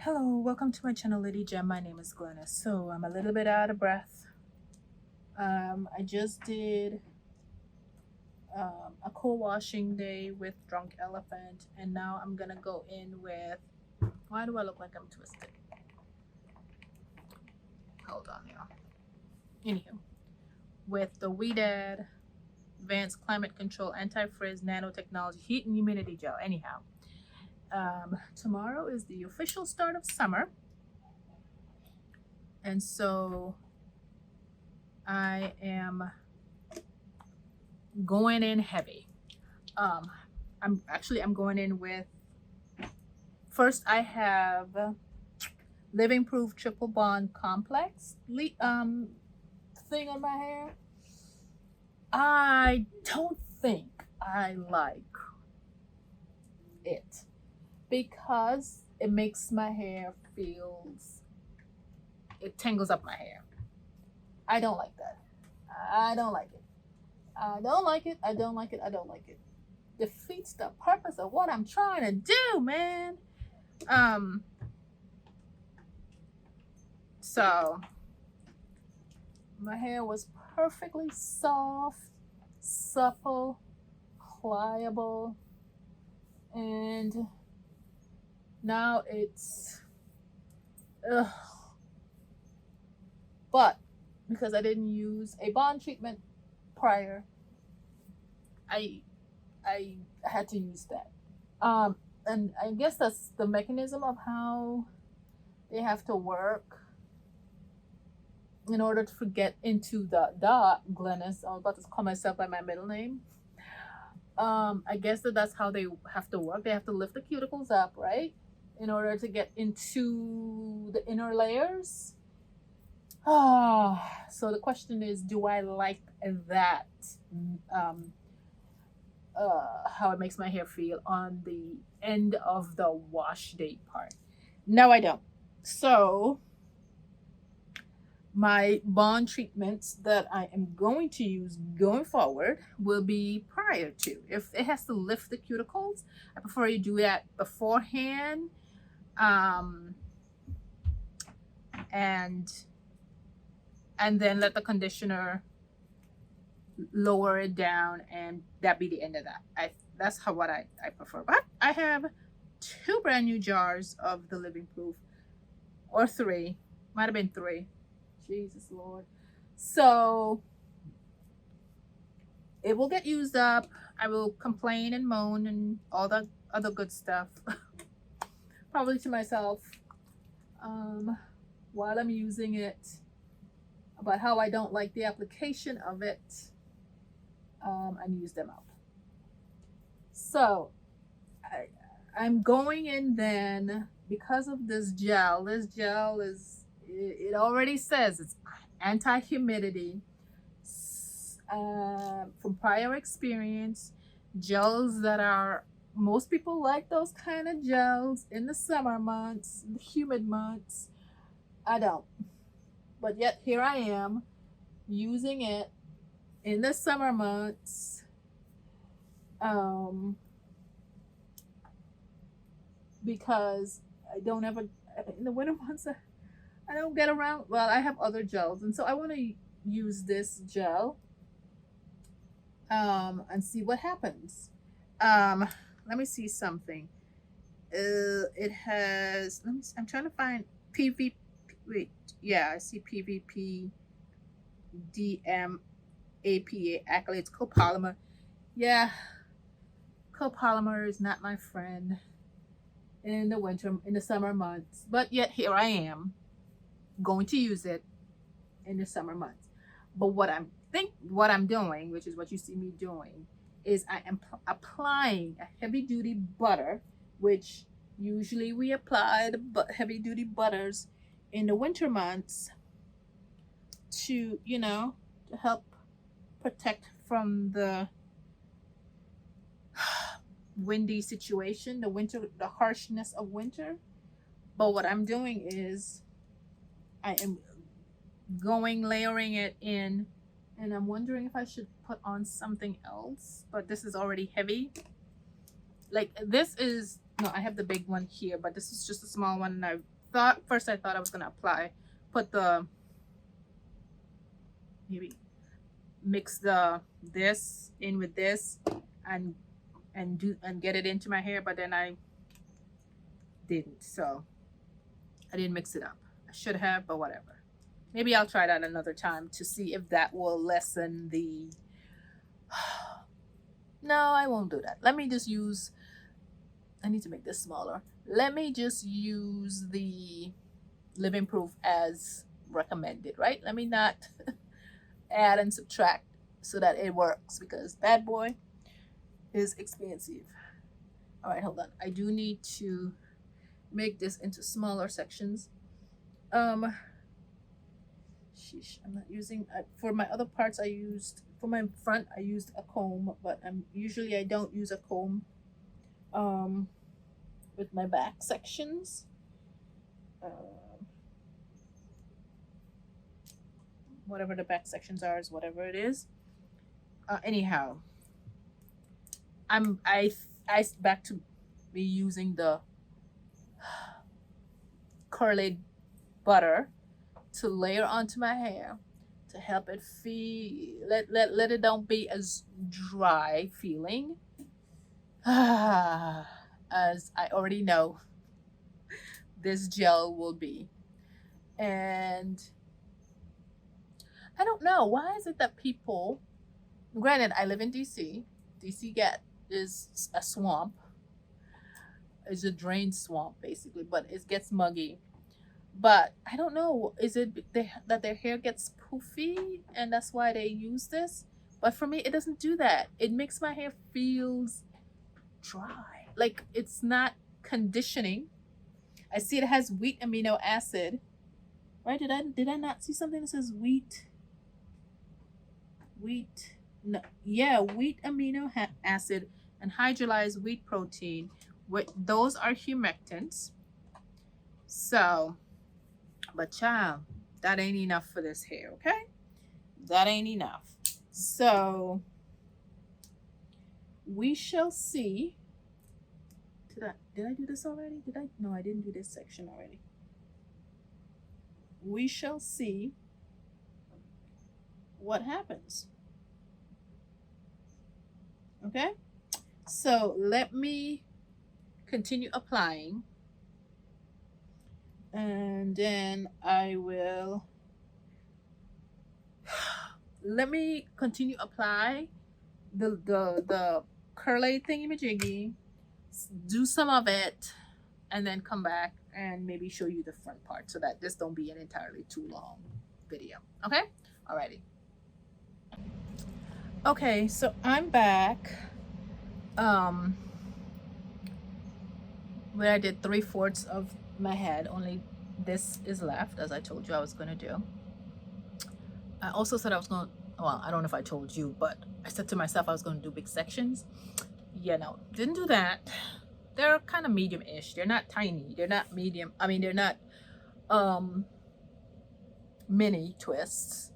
Hello, welcome to my channel, Lady Gem. My name is Glennis. So I'm a little bit out of breath. I just did a co-washing day with Drunk Elephant, and now I'm gonna go in with. Why do I look like I'm twisted? Hold on, y'all. Anywho, with the Ouidad Advanced Climate Control Anti-Frizz Nanotechnology Heat and Humidity Gel. Anyhow, tomorrow is the official start of summer, and so I am going in heavy. I'm going in with, first I have Living Proof Triple Bond Complex thing on my hair. I don't think I like it because it makes my hair it tangles up my hair. I don't like that. I don't like it. I don't like it. I don't like it. I don't like it. Defeats the purpose of what I'm trying to do, man. So my hair was perfectly soft, supple, pliable, and now it's but because I didn't use a bond treatment prior, I had to use that. And I guess that's the mechanism of how they have to work in order to get into the Glennis. I was about to call myself by my middle name. I guess that's how they have to work. They have to lift the cuticles up, right, in order to get into the inner layers. So the question is, do I like that? How it makes my hair feel on the end of the wash day part. No, I don't. So my bond treatments that I am going to use going forward will be prior to. If it has to lift the cuticles, I prefer you do that beforehand. And then let the conditioner lower it down, and that be the end of that. That's what I prefer. But I have 2 brand new jars of the Living Proof, or 3, might have been 3. Jesus Lord. So it will get used up. I will complain and moan and all the other good stuff, probably to myself, while I'm using it, about how I don't like the application of it, and use them out. So I'm going in then, because of this gel. This gel it already says it's anti-humidity. From prior experience, gels that are, most people like those kind of gels in the summer months, the humid months. I don't. But yet here I am using it in the summer months. Because I don't ever, in the winter months, I don't get around. Well, I have other gels, and so I want to use this gel and see what happens. Let me see something. It has, I'm trying to find PVP. Wait, yeah, I see PVP, DM, APA, accolades, copolymer. Yeah, copolymer is not my friend in the summer months, but yet here I am going to use it in the summer months. But what I'm doing, which is what you see me doing, is I am applying a heavy duty butter, which usually we apply the heavy duty butters in the winter months to, to help protect from the windy situation, the harshness of winter. But what I'm doing is I am layering it in, and I'm wondering if I should put on something else, but this is already heavy. Like, this is, no, I have the big one here, but this is just a small one, and I thought I was gonna put the, maybe mix this in with this and get it into my hair, but then I didn't. So I didn't mix it up. I should have, but whatever. Maybe I'll try that another time to see if that will lessen the no, I won't do that. Let me just use, I need to make this smaller. Let me just use the living proof as recommended, right? Let me not add and subtract so that it works, because bad boy is expensive. All right, hold on. I do need to make this into smaller sections. Sheesh, I'm not using, for my other parts for my front I used a comb, but usually I don't use a comb with my back sections. Whatever the back sections are is whatever it is. Anyhow, I back to be using the curly butter to layer onto my hair to help it feel, let it don't be as dry feeling as I already know this gel will be. And I don't know, why is it that people, granted I live in DC is a swamp, is a drain swamp basically, but it gets muggy. But I don't know, is it that their hair gets poofy and that's why they use this? But for me, it doesn't do that. It makes my hair feels dry, like it's not conditioning. I see it has wheat amino acid, right? Did I not see something that says wheat? No, yeah, wheat amino acid and hydrolyzed wheat protein. Those are humectants. So, but child, that ain't enough for this hair, okay? That ain't enough. So we shall see. Did I do this already? No, I didn't do this section already. We shall see what happens. Okay? So let me continue applying. And then I will, let me continue apply the curly thingy-majiggy, do some of it, and then come back and maybe show you the front part so that this don't be an entirely too long video. Okay? Alrighty. Okay, so I'm back. Where I did 3/4 of my head, only this is left, as I told you I was going to do. I also said I was going to, well, I don't know if I told you, but I said to myself I was going to do big sections. Yeah, no, didn't do that. They're kind of medium-ish. They're not tiny. They're not medium. I mean, they're not mini twists.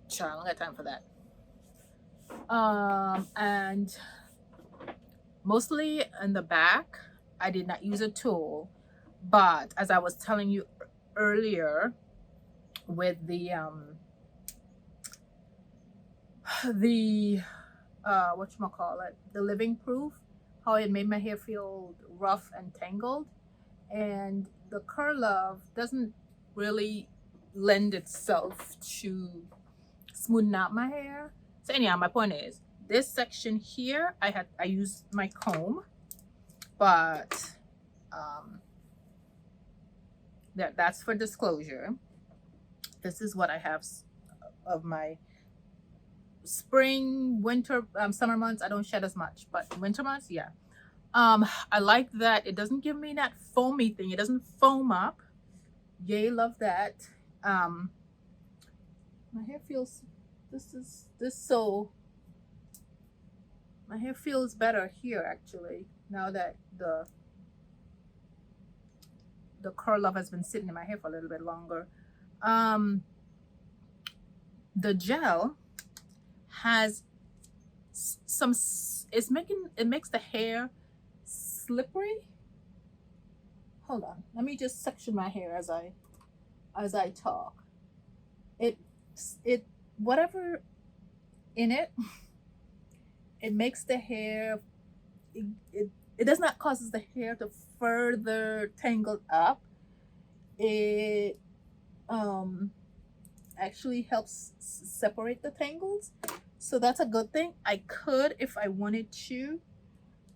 Child, I don't got time for that. And mostly in the back, I did not use a tool, but as I was telling you earlier with the whatchamacallit, the living proof, how it made my hair feel rough and tangled, and the Curl Love doesn't really lend itself to smoothing out my hair. So anyhow, my point is, this section here, I used my comb, but that's for disclosure. This is what I have of my spring, winter, summer months. I don't shed as much, but winter months, yeah. I like that it doesn't give me that foamy thing. It doesn't foam up. Yay, love that. My hair feels, my hair feels better here actually, now that the Curl Love has been sitting in my hair for a little bit longer. The gel has some, it makes the hair slippery. hold on. Let me just section my hair as I talk. It it whatever in it, it makes the hair it, it, it does not causes the hair to further tangle up. It um actually helps separate the tangles. So that's a good thing. I could, if I wanted to,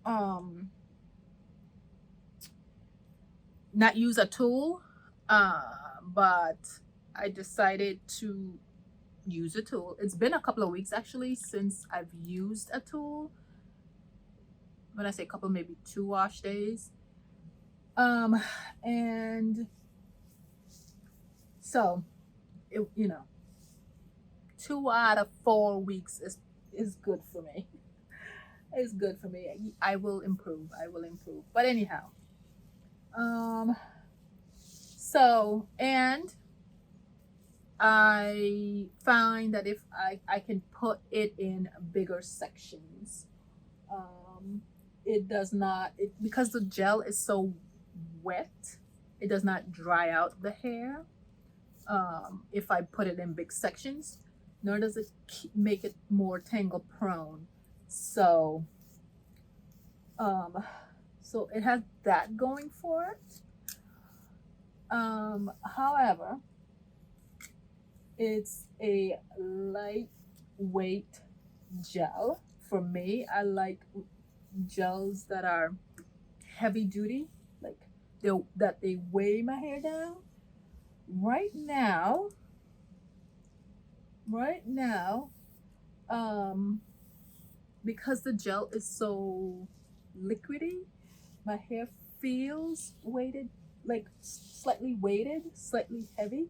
um not use a tool, but I decided to use a tool. It's been a couple of weeks actually since I've used a tool. When I say couple, maybe 2 wash days. And so it, 2 out of 4 weeks is good for me. It's good for me. I will improve. I will improve. But anyhow, um, so and I find that if I can put it in bigger sections, um, it does not, because the gel is so wet, it does not dry out the hair. If I put it in big sections, nor does it make it more tangle prone. So, um, so it has that going for it. However, it's a lightweight gel. For me, I like gels that are heavy duty, like that they weigh my hair down. Right now, right now, um, because the gel is so liquidy, my hair feels weighted, like slightly weighted, slightly heavy,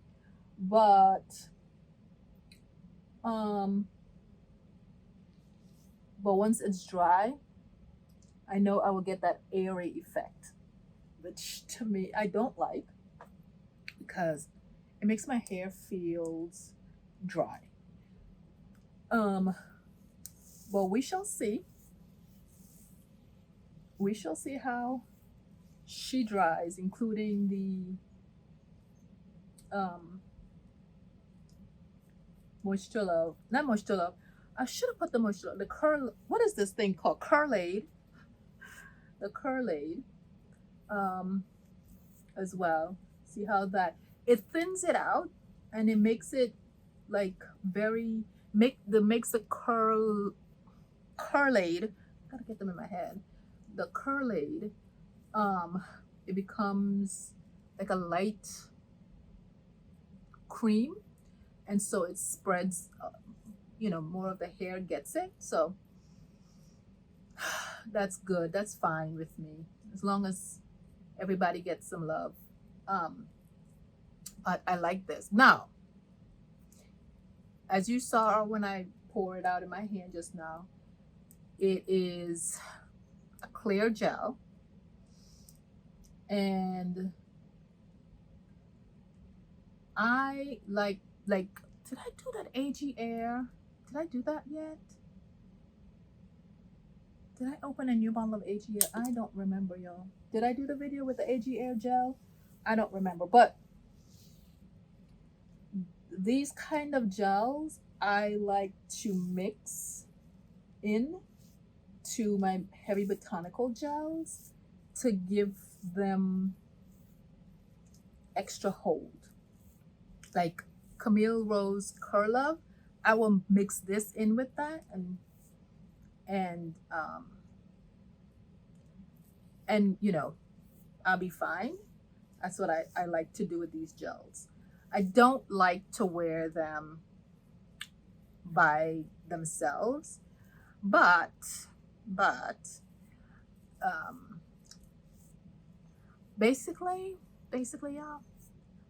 but um, but once it's dry, I know I will get that airy effect, which to me I don't like because it makes my hair feels dry. Um, well, we shall see. We shall see how she dries, including the moisture love, not moisture love. I should have put the moisture, the curl. What is this thing called? Curlade. The curlade, um, as well. See how that it thins it out, and it makes it like very makes the curlade. Gotta get them in my head. The curlade, um, it becomes like a light cream, and so it spreads. More of the hair gets it. So that's good. That's fine with me as long as everybody gets some love. Um, but I like this. Now, as you saw when I poured it out in my hand just now, it is a clear gel, and I like did I do that AG Air? Did I do that yet? Did I open a new bottle of AG Air? I don't remember, y'all. Did I do the video with the AG Air gel? I don't remember. But these kind of gels I like to mix in to my heavy botanical gels to give them extra hold. Like Camille Rose Curl Love, I will mix this in with that and I'll be fine. That's what I like to do with these gels. I don't like to wear them by themselves, but um, basically, yeah,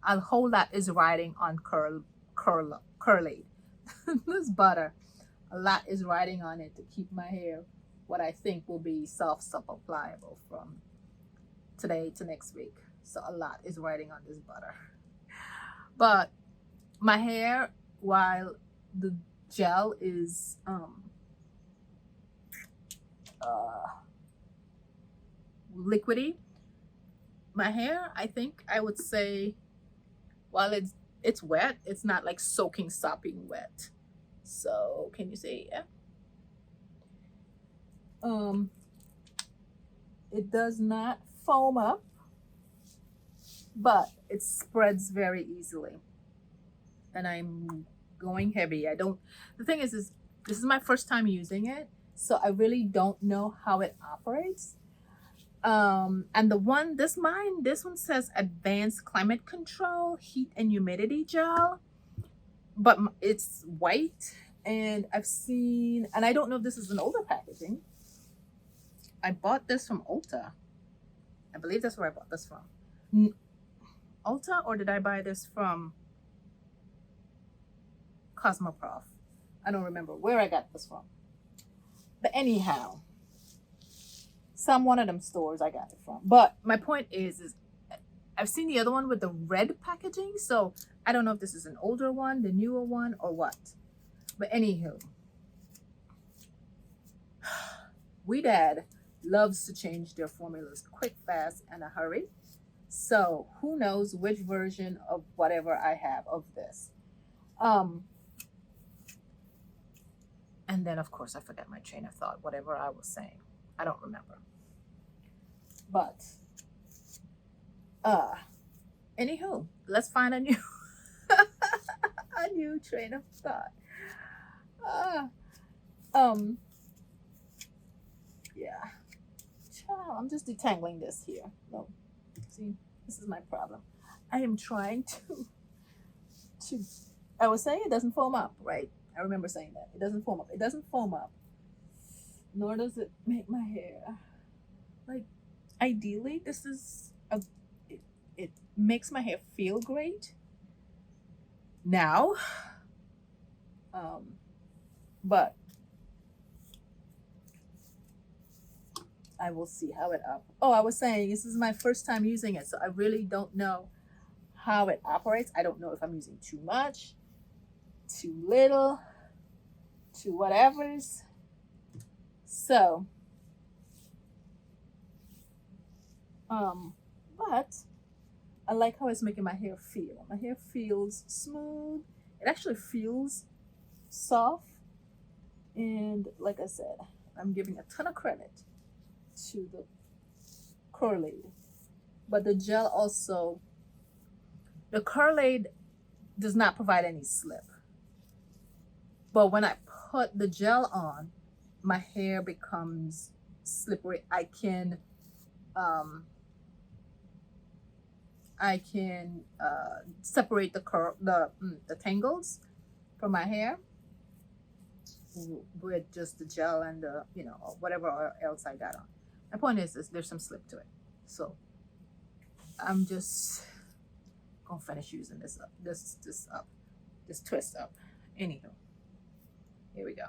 a whole lot is riding on curly. This butter, a lot is riding on it to keep my hair what I think will be soft, supple, pliable from today to next week. So a lot is riding on this butter. But my hair, while the gel is liquidy, my hair, I think I would say, while it's wet, it's not like soaking, sopping wet. So can you say yeah? Um, it does not foam up, but it spreads very easily. And I'm going heavy. I don't. The thing is this is my first time using it, so I really don't know how it operates. And this one says advanced climate control, heat and humidity gel, but it's white. And I've seen, and I don't know if this is an older packaging. I bought this from Ulta. I believe that's where I bought this from. Ulta, or did I buy this from Cosmoprof? I don't remember where I got this from. But anyhow, some one of them stores I got it from. But my point is I've seen the other one with the red packaging, so I don't know if this is an older one, the newer one, or what. But anywho, Ouidad loves to change their formulas quick, fast, and a hurry. So who knows which version of whatever I have of this. And then of course I forgot my train of thought, whatever I was saying. I don't remember. But anywho, let's find a new a new train of thought. Yeah. Child, I'm just detangling this here. No. See, this is my problem. I am trying to I was saying it doesn't foam up, right? I remember saying that. It doesn't foam up. It doesn't foam up. Nor does it make my hair. Like, ideally, this is it makes my hair feel great. Now, but I will see how it up. Oh, I was saying this is my first time using it, so I really don't know how it operates. I don't know if I'm using too much, too little, too whatever's. So, but I like how it's making my hair feel. My hair feels smooth. It actually feels soft. And like I said, I'm giving a ton of credit to the Curlaid. But the gel also, the Curlaid does not provide any slip. But when I put the gel on, my hair becomes slippery. I can separate the tangles from my hair with just the gel and the or whatever else I got on. My point is there's some slip to it, so I'm just gonna finish using this twist up. Anywho, here we go.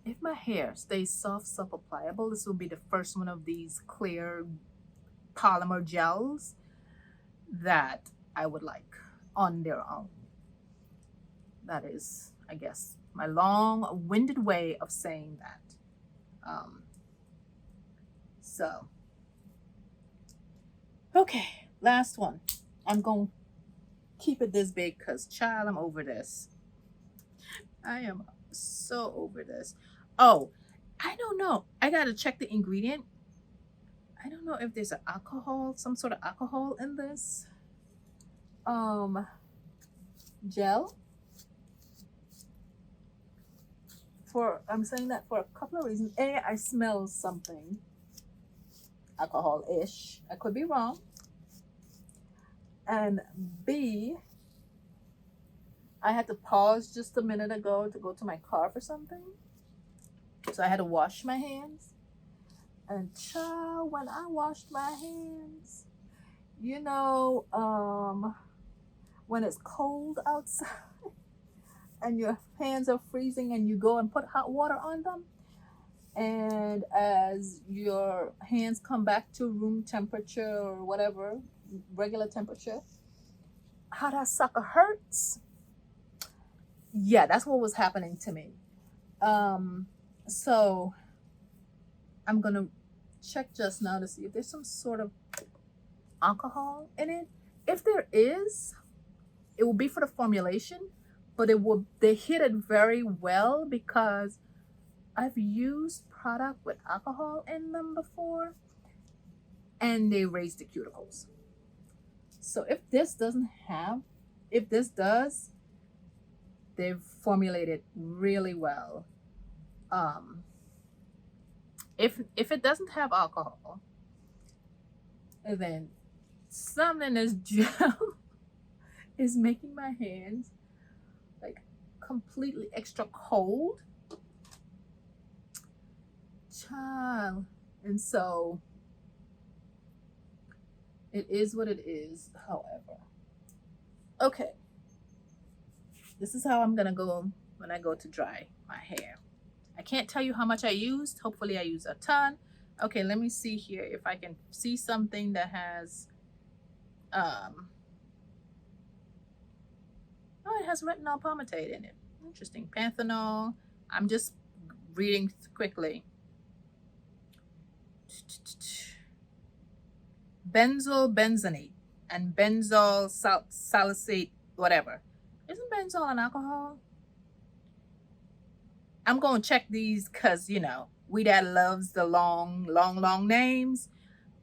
If my hair stays soft, supple, pliable, this will be the first one of these clear polymer gels that I would like on their own. That is, I guess, my long-winded way of saying that. So, okay, last one. I'm going to keep it this big because, child, I'm over this. I am so over this. Oh, I don't know. I got to check the ingredient. I don't know if there's some sort of alcohol in this gel. I'm saying that for a couple of reasons. A, I smell something alcohol-ish. I could be wrong. And B, I had to pause just a minute ago to go to my car for something. So I had to wash my hands. And child, when I washed my hands, when it's cold outside and your hands are freezing and you go and put hot water on them, and as your hands come back to room temperature or whatever, regular temperature, how that sucker hurts. Yeah, that's what was happening to me. So I'm gonna check just now to see if there's some sort of alcohol in it. If there is, it will be for the formulation, but they hit it very well because I've used product with alcohol in them before and they raise the cuticles. So if this does, they've formulated really well. If it doesn't have alcohol, then something in this gel is making my hands like completely extra cold. Child. And so it is what it is, however. Okay. This is how I'm gonna go when I go to dry my hair. I can't tell you how much I used. Hopefully I use a ton. Okay, let me see here if I can see something that has oh, it has retinol palmitate in it. Interesting. Panthenol. I'm just reading quickly. Benzoyl benzenate and benzoyl salicylate, whatever. Isn't benzoyl an alcohol? I'm going to check these because, you know, Ouidad loves the long names.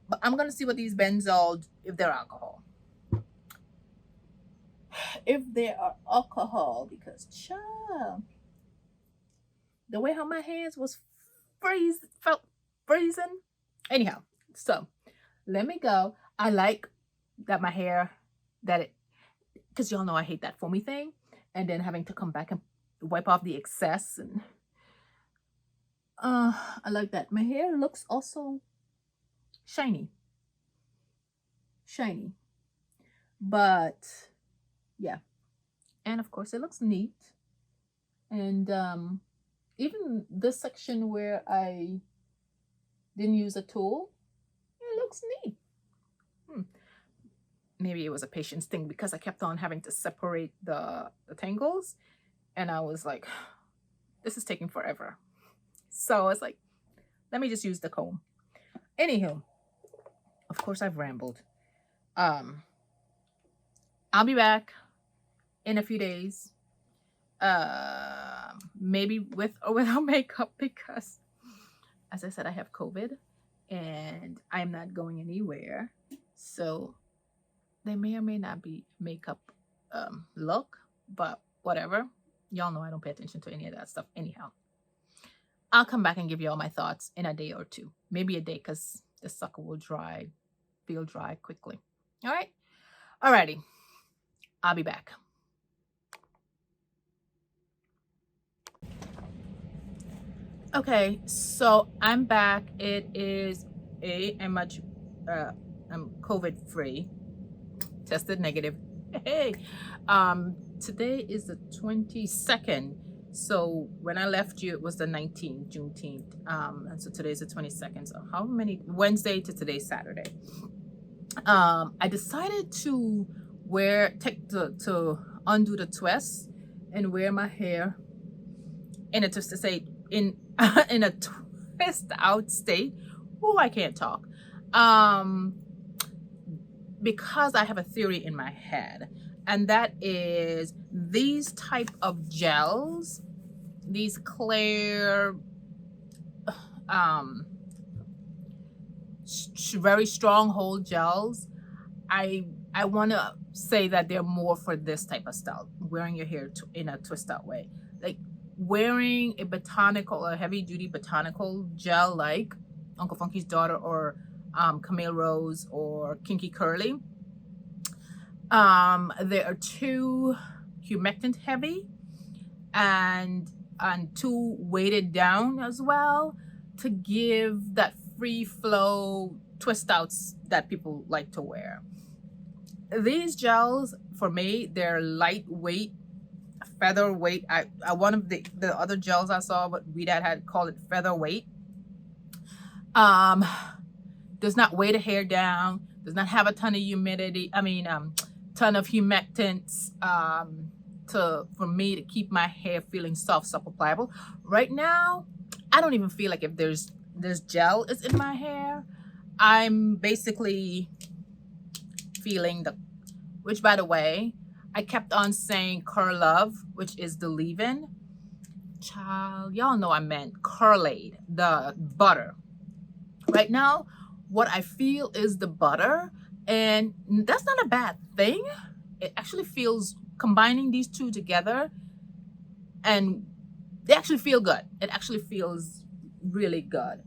But I'm going to see what these benzoyl, if they're alcohol. If they are alcohol, because, child, the way how my hands felt freezing. Anyhow, so let me go. I like that my hair, because y'all know I hate that foamy thing. And then having to come back and wipe off the excess. And I like that. My hair looks also shiny. But yeah. And of course it looks neat. And even this section where I didn't use a tool, it looks neat. Maybe it was a patience thing because I kept on having to separate the tangles. And I was like, this is taking forever. So I was like, let me just use the comb. Anywho, of course I've rambled. I'll be back in a few days. Maybe with or without makeup because, as I said, I have COVID and I'm not going anywhere. So they may or may not be makeup look, but whatever. Y'all know I don't pay attention to any of that stuff anyhow. I'll come back and give you all my thoughts in a day or two. Maybe a day because the sucker will feel dry quickly. All right? Alrighty. I'll be back. Okay, so I'm back. It is I'm COVID free, tested negative. Hey, today is the 22nd. So when I left you, it was the 19th, Juneteenth. And so today's the 22nd. So how many Wednesday to today, Saturday? I decided to to undo the twist and wear my hair in a twist to say in a twist out state. Oh, I can't talk. Because I have a theory in my head, and that is these type of gels, these clear, very strong hold gels. I want to say that they're more for this type of style, wearing your hair in a twist out way, like wearing a botanical or heavy duty botanical gel like Uncle Funky's Daughter or Camille Rose or Kinky Curly. They are too humectant heavy and too weighted down as well to give that free flow twist outs that people like to wear. These gels, for me, they're lightweight, featherweight. I one of the other gels I saw, but Ouidad had called it featherweight. Does not weigh the hair down, does not have a ton of humidity, ton of humectants for me to keep my hair feeling soft, supple, pliable. Right now, I don't even feel like if there's this gel is in my hair, I'm basically feeling the, which by the way, I kept on saying Curl Love, which is the leave-in. Child, y'all know I meant Curlaid, the butter. Right now, what I feel is the butter, and that's not a bad thing. It actually feels, combining these two together, and they actually feel good. It actually feels really good.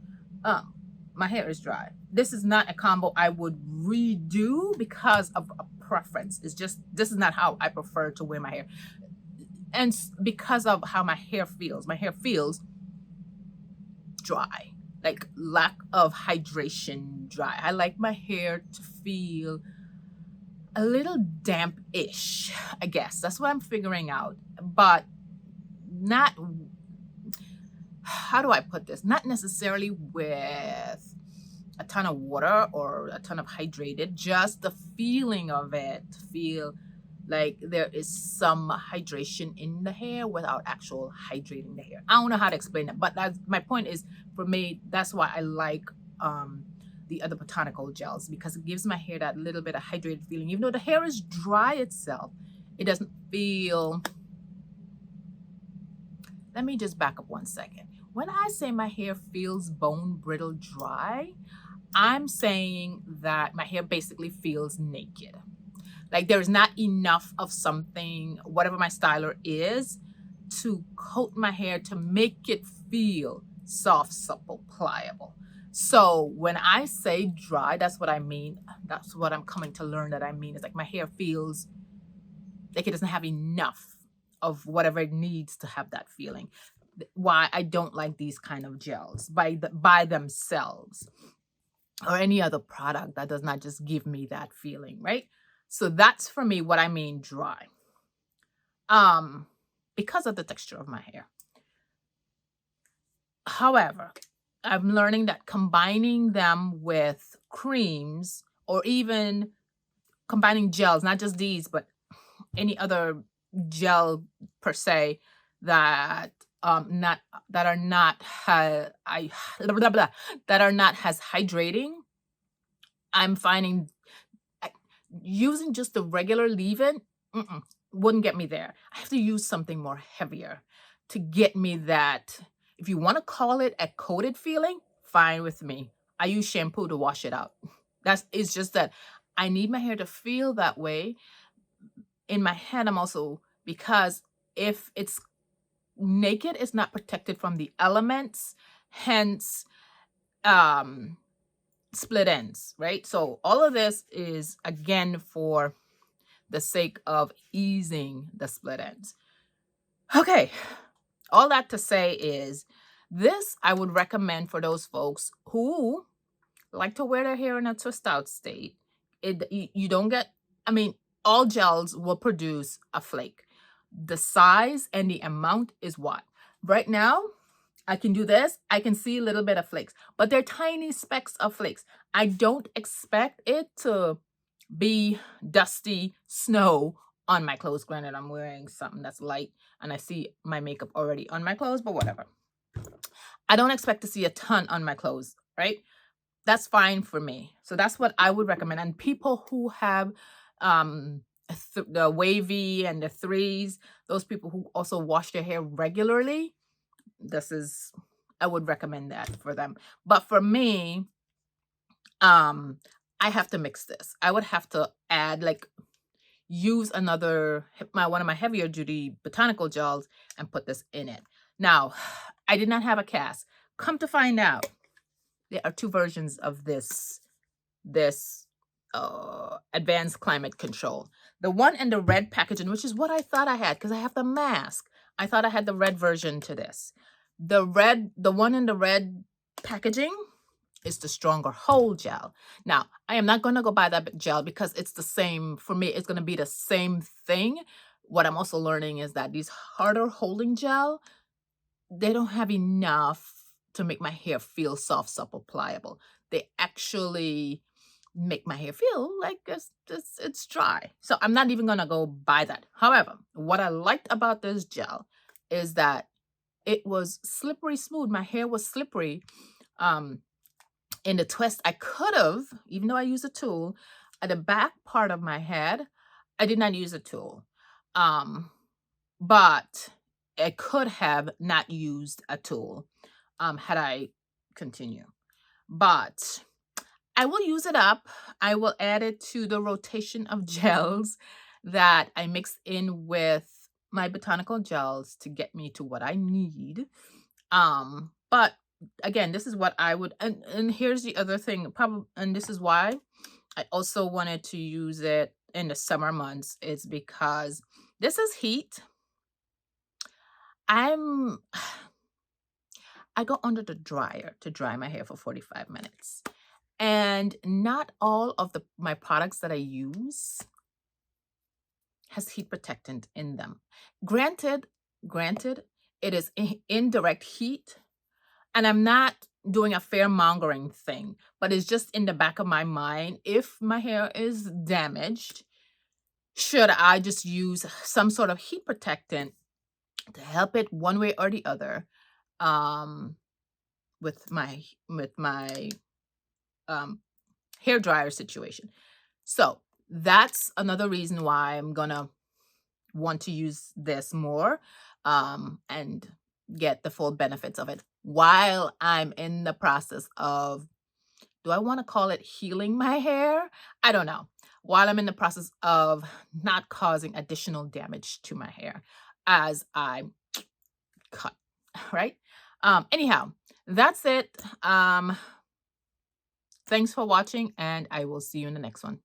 My hair is dry. This is not a combo I would redo because of a preference. It's just, this is not how I prefer to wear my hair. And because of how my hair feels dry, like lack of hydration dry. I like my hair to feel a little damp-ish, I guess. That's what I'm figuring out. But not, how do I put this? Not necessarily with a ton of water or a ton of hydrated, just the feeling of it, to feel like there is some hydration in the hair without actual hydrating the hair. I don't know how to explain it, but that's my point. Is for me, that's why I like the other botanical gels, because it gives my hair that little bit of hydrated feeling. Even though the hair is dry itself, it doesn't feel. Let me just back up one second. When I say my hair feels bone brittle dry, I'm saying that my hair basically feels naked. Like there's not enough of something, whatever my styler is, to coat my hair to make it feel soft, supple, pliable. So when I say dry, that's what I mean. That's what I'm coming to learn that I mean. It's like my hair feels like it doesn't have enough of whatever it needs to have that feeling. Why I don't like these kind of gels by themselves, or any other product that does not just give me that feeling, right? So that's for me what I mean dry. Because of the texture of my hair. However, I'm learning that combining them with creams, or even combining gels, not just these, but any other gel per se, that not that are not blah, blah, blah, that are not as hydrating. I'm finding using just the regular leave-in wouldn't get me there. I have to use something more heavier to get me that. If you want to call it a coated feeling, fine with me. I use shampoo to wash it out. It's just that I need my hair to feel that way. In my head, I'm also, because if it's naked, it's not protected from the elements, hence split ends, right? So all of this is again for the sake of easing the split ends. Okay, all that to say is this I would recommend for those folks who like to wear their hair in a twist out state. You don't get, I mean, all gels will produce a flake. The size and the amount is what? Right now, I can do this. I can see a little bit of flakes, but they're tiny specks of flakes. I don't expect it to be dusty snow on my clothes. Granted, I'm wearing something that's light and I see my makeup already on my clothes, but whatever. I don't expect to see a ton on my clothes, right? That's fine for me. So that's what I would recommend. And people who have the wavy and the threes, those people who also wash their hair regularly, I would recommend that for them. But for me, I have to mix this. I would have to add, like, use another, one of my heavier duty botanical gels and put this in it. Now, I did not have a cast. Come to find out, there are two versions of this advanced climate control. The one in the red packaging, which is what I thought I had because I have the mask. I thought I had the red version to this. The one in the red packaging is the stronger hold gel. Now, I am not going to go buy that gel because it's the same. For me, it's going to be the same thing. What I'm also learning is that these harder holding gel, they don't have enough to make my hair feel soft, supple, pliable. They actually make my hair feel like it's dry. So I'm not even going to go buy that. However, what I liked about this gel is that it was slippery smooth. My hair was slippery Um, in the twist, I could have, even though I use a tool, at the back part of my head, I did not use a tool. Um, but I could have not used a tool had I continue. But I will use it up. I will add it to the rotation of gels that I mix in with my botanical gels to get me to what I need. But again, this is what I would, and here's the other thing, probably, and this is why I also wanted to use it in the summer months, is because this is heat. I'm I go under the dryer to dry my hair for 45 minutes. And not all of my products that I use has heat protectant in them. Granted, it is indirect heat, and I'm not doing a fair mongering thing, but it's just in the back of my mind. If my hair is damaged, should I just use some sort of heat protectant to help it one way or the other? With my um hair dryer situation. So that's another reason why I'm gonna want to use this more and get the full benefits of it while I'm in the process of, do I want to call it healing my hair? I don't know. While I'm in the process of not causing additional damage to my hair as I cut, right? Anyhow, that's it. Thanks for watching, and I will see you in the next one.